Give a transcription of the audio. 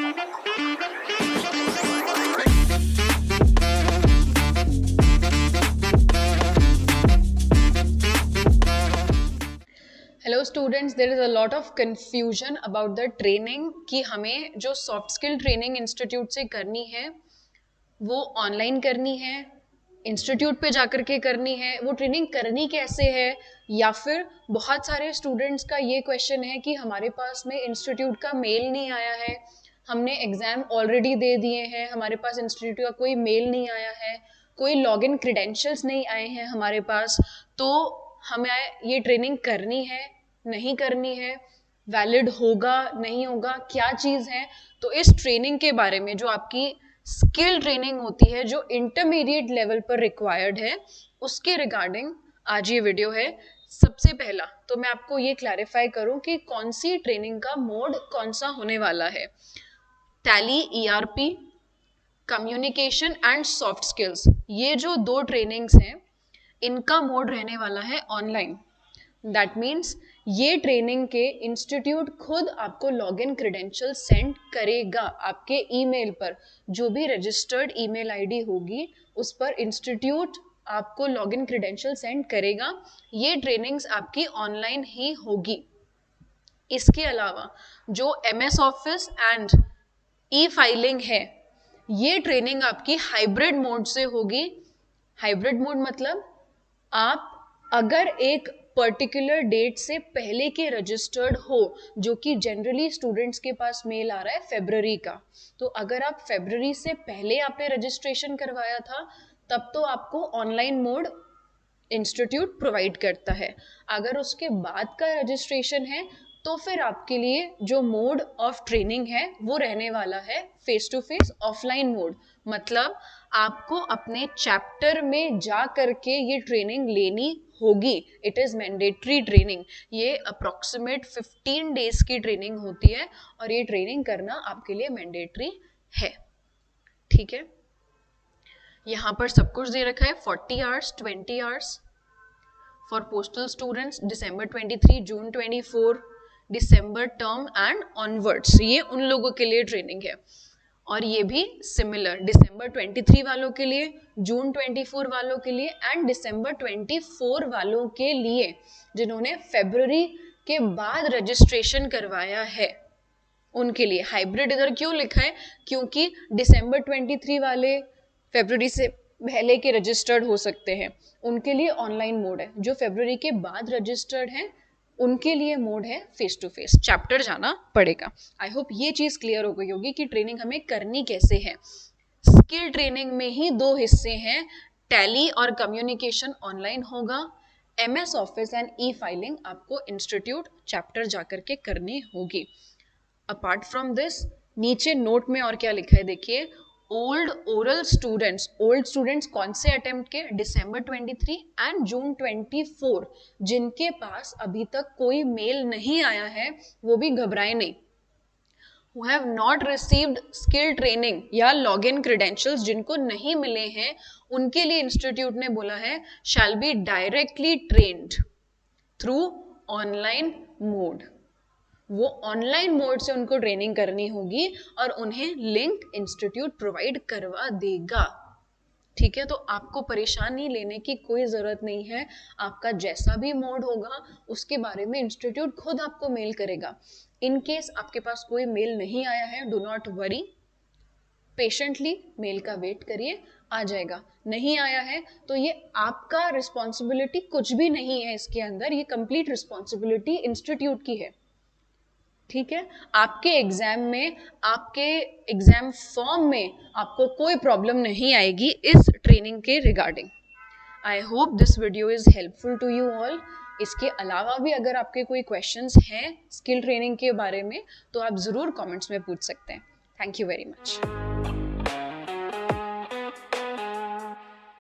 Hello students, there is a lot of confusion about the training कि हमें जो soft skill training institute से करनी है वो ऑनलाइन करनी है, इंस्टीट्यूट पे जाकर के करनी है, वो ट्रेनिंग करनी कैसे है। या फिर बहुत सारे स्टूडेंट्स का ये क्वेश्चन है कि हमारे पास में इंस्टीट्यूट का मेल नहीं आया है, हमने एग्ज़ाम ऑलरेडी दे दिए हैं, हमारे पास इंस्टीट्यूट का कोई मेल नहीं आया है, कोई लॉगिन क्रेडेंशियल्स नहीं आए हैं हमारे पास, तो हमें ये ट्रेनिंग करनी है नहीं करनी है, वैलिड होगा नहीं होगा, क्या चीज़ है। तो इस ट्रेनिंग के बारे में, जो आपकी स्किल ट्रेनिंग होती है, जो इंटरमीडिएट लेवल पर रिक्वायर्ड है, उसके रिगार्डिंग आज ये वीडियो है। सबसे पहला तो मैं आपको ये क्लैरिफाई करूं कि कौन सी ट्रेनिंग का मोड कौन सा होने वाला है। Tally, ERP, communication and soft skills, ये जो दो ट्रेनिंग्स हैं इनका मोड रहने वाला है ऑनलाइन। दैट मीन्स ये ट्रेनिंग के इंस्टीट्यूट खुद आपको लॉगिन क्रेडेंशियल सेंड करेगा आपके ईमेल पर। जो भी रजिस्टर्ड ईमेल आईडी होगी उस पर इंस्टीट्यूट आपको लॉगिन क्रेडेंशियल सेंड करेगा। ये ट्रेनिंग्स आपकी ऑनलाइन ही होगी। इसके अलावा जो MS office and E filing है, ये ट्रेनिंग आपकी हाइब्रिड मोड से होगी। हाइब्रिड मोड मतलब आप अगर एक पर्टिकुलर डेट से पहले के रजिस्टर्ड हो, जो कि जनरली स्टूडेंट्स के पास मेल आ रहा है फरवरी का, तो अगर आप फरवरी से पहले आपने रजिस्ट्रेशन करवाया था तब तो आपको ऑनलाइन मोड इंस्टीट्यूट प्रोवाइड करता है। अगर उसके बाद का रजिस्ट्रेशन है तो फिर आपके लिए जो मोड ऑफ ट्रेनिंग है वो रहने वाला है face to face offline mode. मतलब आपको अपने चैप्टर में जा करके ये ट्रेनिंग लेनी होगी। It is mandatory training. ये अप्रॉक्सीमेट 15 डेज की ट्रेनिंग होती है और ये ट्रेनिंग करना आपके लिए मैंडेटरी है। ठीक है, यहाँ पर सब कुछ दे रखा है। 40 hours, 20 hours for postal students, December 23, June 24, December term and onwards, ये उन लोगों के लिए ट्रेनिंग है। और ये भी सिमिलर, December 23 वालों के लिए, June 24 वालों के लिए एंड December 24 वालों के लिए जिन्होंने फरवरी के बाद रजिस्ट्रेशन करवाया है, उनके लिए। हाइब्रिड इधर क्यों लिखा है? क्योंकि December 23 वाले फरवरी से पहले के रजिस्टर्ड हो सकते हैं, उनके लिए ऑनलाइन मोड है। जो फरवरी के बाद रजिस्टर्ड हैं उनके लिए मोड है फेस टू फेस, चैप्टर जाना पड़ेगा। आई होप ये चीज़ क्लियर हो गई होगी कि ट्रेनिंग हमें करनी कैसे है। स्किल ट्रेनिंग में ही दो हिस्से हैं, टैली और कम्युनिकेशन ऑनलाइन होगा, MS office and E filing आपको इंस्टीट्यूट चैप्टर जाकर के करनी होगी। अपार्ट फ्रॉम दिस, नीचे नोट में और क्या लिखा है देखिए। Old oral students, old students कौन से अटेम्प्ट के? December 23 एंड June 24, जिनके पास अभी तक कोई मेल नहीं आया है वो भी घबराए नहीं। Who have not received skill training या login credentials, जिनको नहीं मिले हैं, उनके लिए इंस्टीट्यूट ने बोला है shall be directly trained through online mode। वो ऑनलाइन मोड से उनको ट्रेनिंग करनी होगी और उन्हें लिंक इंस्टीट्यूट प्रोवाइड करवा देगा। ठीक है, तो आपको परेशानी लेने की कोई ज़रूरत नहीं है। आपका जैसा भी मोड होगा उसके बारे में इंस्टीट्यूट खुद आपको मेल करेगा। इन केस आपके पास कोई मेल नहीं आया है, do not worry, patiently mail का वेट करिए, आ जाएगा। नहीं आया है तो ये आपका रिस्पॉन्सिबिलिटी कुछ भी नहीं है इसके अंदर, ये कंप्लीट रिस्पॉन्सिबिलिटी इंस्टीट्यूट की है। ठीक है, आपके एग्जाम में, आपके एग्जाम फॉर्म में आपको कोई प्रॉब्लम नहीं आएगी इस ट्रेनिंग के regarding. I hope this video is helpful to you all. इसके अलावा भी अगर आपके कोई क्वेश्चंस हैं स्किल ट्रेनिंग के बारे में तो आप ज़रूर कमेंट्स में पूछ सकते हैं। Thank you very much.